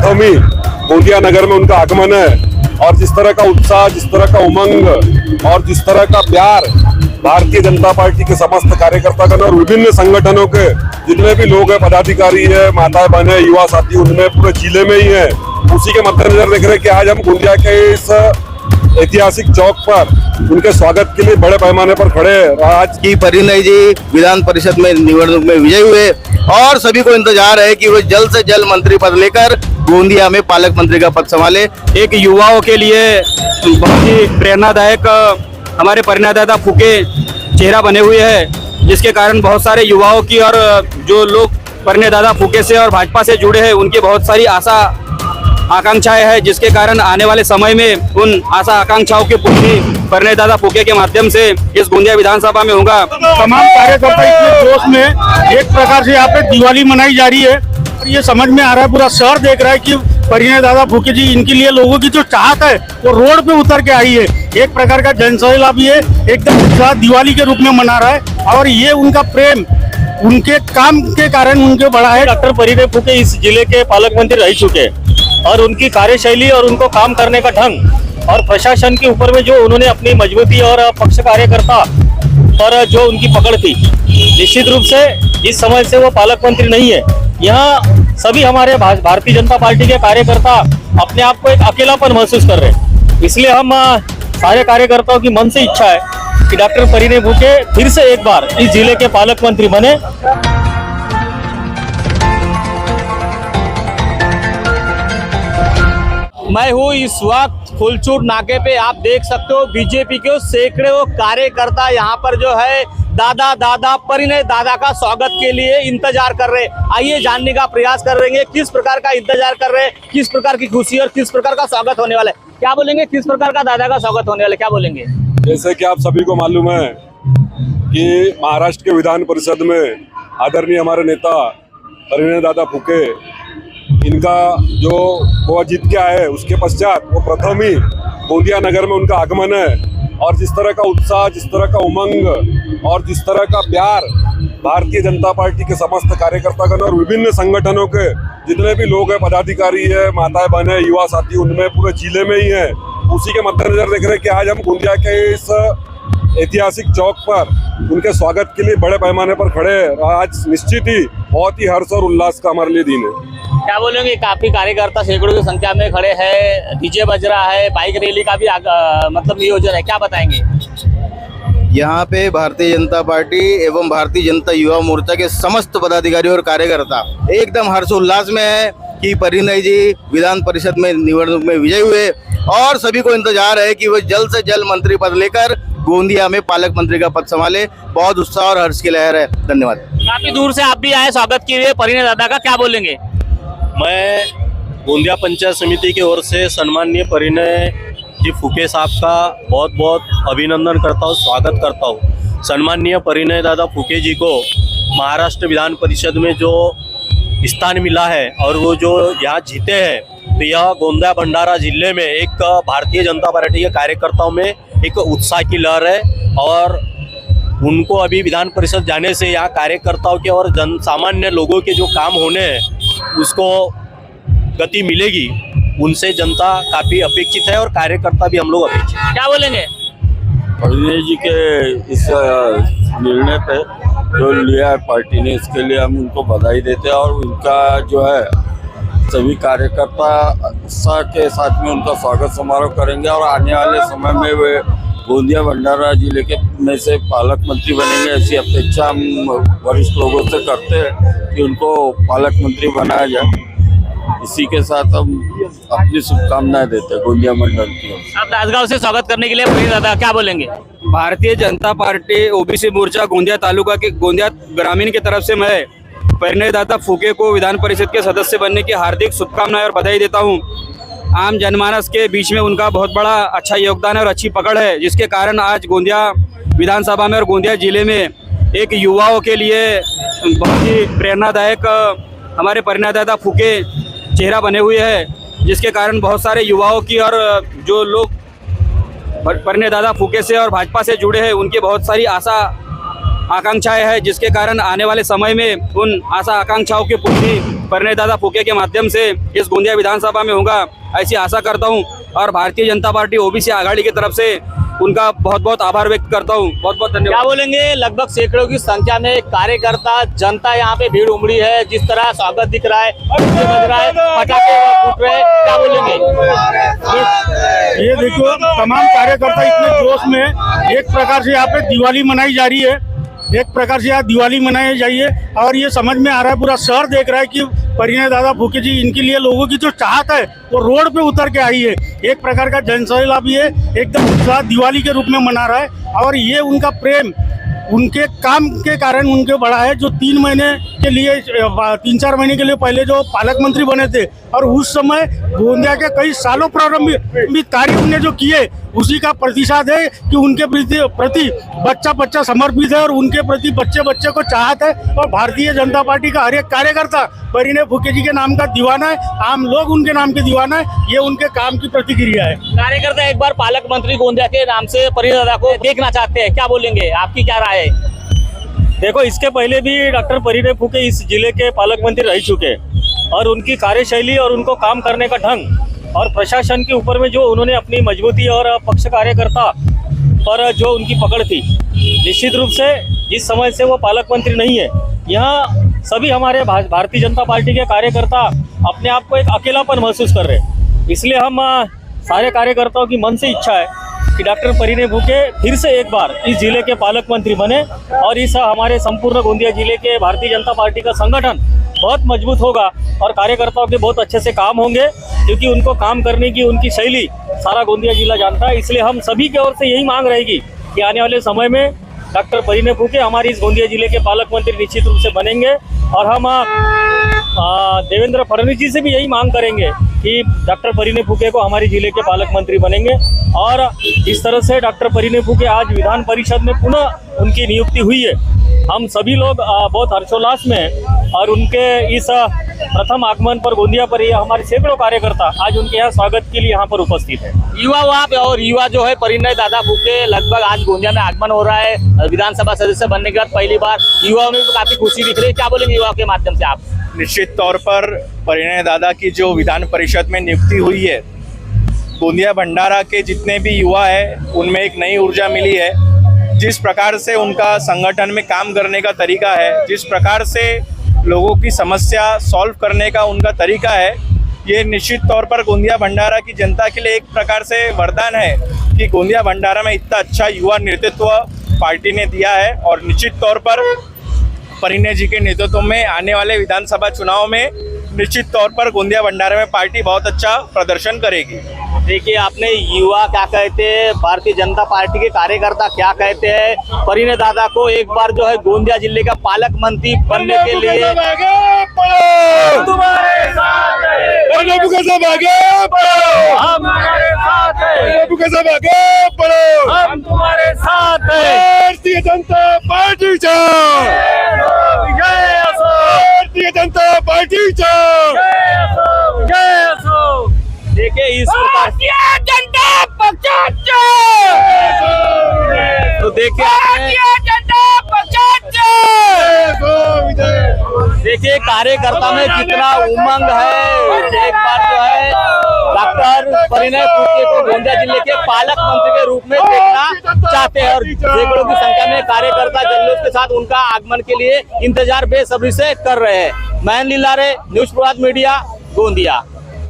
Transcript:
प्रथम ही गोंदिया नगर में उनका आगमन है और जिस तरह का उत्साह, जिस तरह का उमंग और जिस तरह का प्यार भारतीय जनता पार्टी के समस्त कार्यकर्तागण और विभिन्न संगठनों के जितने भी लोग हैं, पदाधिकारी है, माताएं बहनें, युवा साथी, उनमें पूरे जिले में ही है, उसी के मद्देनजर देख रहे हैं कि आज हम गोंदिया के इस ऐतिहासिक चौक पर उनके स्वागत के लिए बड़े पैमाने पर खड़े हैं। आज की परिणय जी विधान परिषद में निवडणूक में विजयी हुए और सभी को इंतजार है कि वो जल्द से जल्द मंत्री पद लेकर गोंदिया में पालक मंत्री का पद संभाले। एक युवाओं के लिए बहुत ही प्रेरणादायक हमारे परिणयदाता फूके चेहरा बने हुए हैं, जिसके कारण बहुत सारे युवाओं की और जो लोग परिणयदाता फूके से और भाजपा से जुड़े हैं उनकी बहुत सारी आशा आकांक्षाएं हैं, जिसके कारण आने वाले समय में उन आशा आकांक्षाओं की पूर्ति परिणयदाता फूके के माध्यम से इस गोंदिया विधानसभा में होगा। तमाम कार्यकर्ता इतने जोश में एक प्रकार से यहाँ पे दिवाली मनाई जा रही है और ये समझ में आ रहा है, पूरा शहर देख रहा है कि परिणयदाता फूके जी, इनके लिए लोगों की जो चाहत है वो रोड पे उतर के आई है। एक प्रकार का जनसैलाब भी है, एकदम उत्साह दिवाली के रूप में मना रहा है और ये उनका प्रेम उनके काम के कारण उनके बड़ा है। डॉक्टर परिणय फूके इस जिले के पालक मंत्री रह चुके और उनकी कार्यशैली और उनको काम करने का ढंग और प्रशासन के ऊपर में जो उन्होंने अपनी मजबूती और पक्ष कार्यकर्ता पर जो उनकी पकड़ थी, निश्चित रूप से इस समय से वो पालक मंत्री नहीं है। यहाँ सभी हमारे भारतीय जनता पार्टी के कार्यकर्ता अपने आप को एक अकेलापन महसूस कर रहे हैं, इसलिए हम सारे कार्यकर्ताओं की मन से इच्छा है कि डॉक्टर परिणय फूके फिर से एक बार इस जिले के पालक मंत्री बने। मैं हूँ इस वक्त फुलचूर नाके पे, आप देख सकते हो बीजेपी के सैकड़ों कार्यकर्ता यहाँ पर जो है दादा परिणय दादा का स्वागत के लिए इंतजार कर रहे हैं। आइए जानने का प्रयास कर रहे हैं किस प्रकार का इंतजार कर रहे हैं, किस प्रकार की खुशी और किस प्रकार का स्वागत होने वाला है। क्या बोलेंगे, किस प्रकार का दादा का स्वागत होने वाला है, क्या बोलेंगे? जैसे कि आप सभी को मालूम है कि महाराष्ट्र के विधान परिषद में आदरणीय हमारे नेता परिणयदाता फूके, इनका जो वो जीत के आए उसके पश्चात वो प्रथम ही गोंदिया नगर में उनका आगमन है और जिस तरह का उत्साह, जिस तरह का उमंग और जिस तरह का प्यार भारतीय जनता पार्टी के समस्त कार्यकर्तागण और विभिन्न संगठनों के जितने भी लोग हैं, पदाधिकारी है, माताएं बहनें, युवा साथी, उनमें पूरे जिले में ही है, उसी के मद्देनजर देख रहे हैं कि आज हम गोंदिया के इस ऐतिहासिक चौक पर उनके स्वागत के लिए बड़े पैमाने पर खड़े हैं। आज निश्चित ही बहुत ही हर्ष और उल्लास का हमारे लिए दिन है। क्या बोलेंगे, काफी कार्यकर्ता सैकड़ों की संख्या में खड़े हैं, डीजे बज रहा है, बाइक रैली का भी मतलब नियोजन है, क्या बताएंगे? यहाँ पे भारतीय जनता पार्टी एवं भारतीय जनता युवा मोर्चा के समस्त पदाधिकारी और कार्यकर्ता एकदम हर्षोल्लास में है कि परिणय जी विधान परिषद में निवडणूक में विजयी हुए और सभी को इंतजार है कि वो जल्द से जल्द मंत्री पद लेकर गोंदिया में पालक मंत्री का पद संभाले। बहुत उत्साह और हर्ष की लहर है। धन्यवाद। काफी दूर से आप भी आए स्वागत के लिए परिणय दादा का, क्या बोलेंगे? मैं गोंदिया पंचायत समिति की ओर से सम्माननीय परिणय जी फूके साहब का बहुत बहुत अभिनंदन करता हूँ, स्वागत करता हूँ। सम्माननीय परिणय दादा फूके जी को महाराष्ट्र विधान परिषद में जो स्थान मिला है और वो जो यहाँ जीते हैं, तो यह गोंदिया भंडारा जिले में एक भारतीय जनता पार्टी के कार्यकर्ताओं में एक उत्साह की लहर है और उनको अभी विधान परिषद जाने से यहाँ कार्यकर्ताओं के और जन सामान्य लोगों के जो काम होने हैं उसको गति मिलेगी। उनसे जनता काफ़ी अपेक्षित है और कार्यकर्ता भी हम लोग अपेक्षित हैं। क्या बोलेंगे? परिणय जी के इस निर्णय पे जो लिया है पार्टी ने, इसके लिए हम उनको बधाई देते हैं और उनका जो है सभी कार्यकर्ता उत्साह के साथ में उनका स्वागत समारोह करेंगे और आने वाले समय में वे गोंदिया भंडारा जिले के में से पालक मंत्री बनेंगे। ऐसी अपेक्षा हम वरिष्ठ लोगों से करते हैं कि उनको पालक मंत्री बनाया जाए। इसी के साथ हम अपनी शुभकामनाएं देते हैं गोंदिया मंडल की। आप राजगांव से स्वागत करने के लिए परिणय दादा क्या बोलेंगे? भारतीय जनता पार्टी ओबीसी मोर्चा गोंदिया तालुका के गोंदिया ग्रामीण की तरफ से मैं परिणयदाता फूके को विधान परिषद के सदस्य बनने की हार्दिक शुभकामनाएं और बधाई देता हूं। आम जनमानस के बीच में उनका बहुत बड़ा अच्छा योगदान है और अच्छी पकड़ है, जिसके कारण आज गोंदिया विधानसभा में और गोंदिया जिले में एक युवाओं के लिए बहुत ही प्रेरणादायक हमारे परिणयदाता फूके चेहरा बने हुए हैं, जिसके कारण बहुत सारे युवाओं की और जो लोग परिणयदाता फूके से और भाजपा से जुड़े हैं उनकी बहुत सारी आशा आकांक्षाएं हैं, जिसके कारण आने वाले समय में उन आशा आकांक्षाओं की पूर्ति परिणय दादा फूके के माध्यम से इस गोंदिया विधानसभा में होगा, ऐसी आशा करता हूं। और भारतीय जनता पार्टी ओबीसी आघाड़ी की तरफ से उनका बहुत बहुत आभार व्यक्त करता हूं। बहुत बहुत क्या धन्यवाद। बोलेंगे, लगभग सैकड़ों की संख्या में कार्यकर्ता जनता यहाँ पे भीड़ उमड़ी है, जिस तरह स्वागत दिख रहा है, डीजे बज रहा है, पटाखे फूट रहे हैं, क्या बोलेंगे? ये देखो तमाम कार्यकर्ता इतने जोश में, एक प्रकार से यहाँ पे दिवाली मनाई जा रही है, एक प्रकार से यहाँ दिवाली मनाई जाइए। और ये समझ में आ रहा है, पूरा शहर देख रहा है कि परिणय दादा फूके जी, इनके लिए लोगों की जो चाहत है वो रोड पे उतर के आई है। एक प्रकार का जनसैलाब भी है, एकदम उत्साह दिवाली के रूप में मना रहा है। और ये उनका प्रेम उनके काम के कारण उनके बढ़ा है। जो 3 महीने के लिए 3-4 महीने के लिए पहले जो पालक मंत्री बने थे, और उस समय गोंदिया के कई सालों प्रारंभिक कार्य उन्होंने जो किए, उसी का प्रतिशत है कि उनके प्रति बच्चा समर्पित है और उनके प्रति बच्चे को चाहत है। और भारतीय जनता पार्टी का हर एक कार्यकर्ता परिणय फूके जी के नाम का दीवाना है, आम लोग उनके नाम के दीवाना है। ये उनके काम की प्रतिक्रिया है। कार्यकर्ता एक बार पालक मंत्री गोंदिया के नाम से परिणय दादा को देखना चाहते हैं, क्या बोलेंगे, आपकी क्या राय है? देखो, इसके पहले भी डॉक्टर परिणय फूके इस जिले के पालक मंत्री रह चुके हैं और उनकी कार्यशैली और उनको काम करने का ढंग और प्रशासन के ऊपर में जो उन्होंने अपनी मजबूती और पक्ष कार्यकर्ता पर जो उनकी पकड़ थी, निश्चित रूप से जिस समय से वो पालक मंत्री नहीं है, यहाँ सभी हमारे भारतीय जनता पार्टी के कार्यकर्ता अपने आप को एक अकेलापन महसूस कर रहे हैं। इसलिए हम सारे कार्यकर्ताओं की मन से इच्छा है कि डॉक्टर परिणय फूके फिर से एक बार इस जिले के पालक मंत्री बने और इस हमारे संपूर्ण गोंदिया जिले के भारतीय जनता पार्टी का संगठन बहुत मजबूत होगा और कार्यकर्ताओं के बहुत अच्छे से काम होंगे, क्योंकि उनको काम करने की उनकी शैली सारा गोंदिया जिला जानता है। इसलिए हम सभी की ओर से यही मांग रहेगी कि आने वाले समय में डॉक्टर परिणय फूके हमारी इस गोंदिया जिले के पालक मंत्री निश्चित रूप से बनेंगे। और हम देवेंद्र फडणवीस जी से भी यही मांग करेंगे कि डॉक्टर परिणय फूके को हमारे जिले के पालक मंत्री बनेंगे। और इस तरह से डॉक्टर परिणय फूके आज विधान परिषद में पुनः उनकी नियुक्ति हुई है। हम सभी लोग बहुत हर्षोल्लास में हैं और उनके इस प्रथम आगमन पर गोंदिया पर ये हमारे सैकड़ों कार्यकर्ता आज उनके यहाँ स्वागत के लिए यहाँ पर उपस्थित है। युवा वहाँ पे, और युवा जो है परिणय दादा फूके लगभग आज गोंदिया में आगमन हो रहा है। विधानसभा सदस्य बनने के बाद पहली बार युवाओं में भी काफी खुशी दिख रही है, क्या बोलेंगे युवाओं के माध्यम से आप? निश्चित तौर पर परिणय दादा की जो विधान परिषद में नियुक्ति हुई है, गोंदिया भंडारा के जितने भी युवा है उनमें एक नई ऊर्जा मिली है। जिस प्रकार से उनका संगठन में काम करने का तरीका है, जिस प्रकार से लोगों की समस्या सॉल्व करने का उनका तरीका है, ये निश्चित तौर पर गोंदिया भंडारा की जनता के लिए एक प्रकार से वरदान है कि गोंदिया भंडारा में इतना अच्छा युवा नेतृत्व पार्टी ने दिया है। और निश्चित तौर पर परिणय जी के नेतृत्व में आने वाले विधानसभा चुनाव में निश्चित तौर पर गोंदिया भंडारा में पार्टी बहुत अच्छा प्रदर्शन करेगी। देखिए, आपने युवा क्या कहते हैं, भारतीय जनता पार्टी के कार्यकर्ता क्या कहते हैं, परिणय दादा को एक बार जो है गोंदिया जिले का पालक मंत्री बनने के लिए तुम्हारे साथ हैं, हम तुम्हारे साथ हैं। भारतीय जनता पार्टी भारतीय जनता पार्टी देखिए इस प्रकार जनता पक्ष, तो देखिए देखिए कार्यकर्ता में कितना उमंग है। एक बार जो है डॉक्टर परिणय फूके को गोंदिया जिले के पालक मंत्री के रूप में देखना चाहते हैं और सैकड़ों की संख्या में कार्यकर्ता जल्लोष के साथ उनका आगमन के लिए इंतजार बेसब्री से कर रहे हैं। मैं लीलारे, न्यूज़ प्रभात मीडिया, गोंदिया।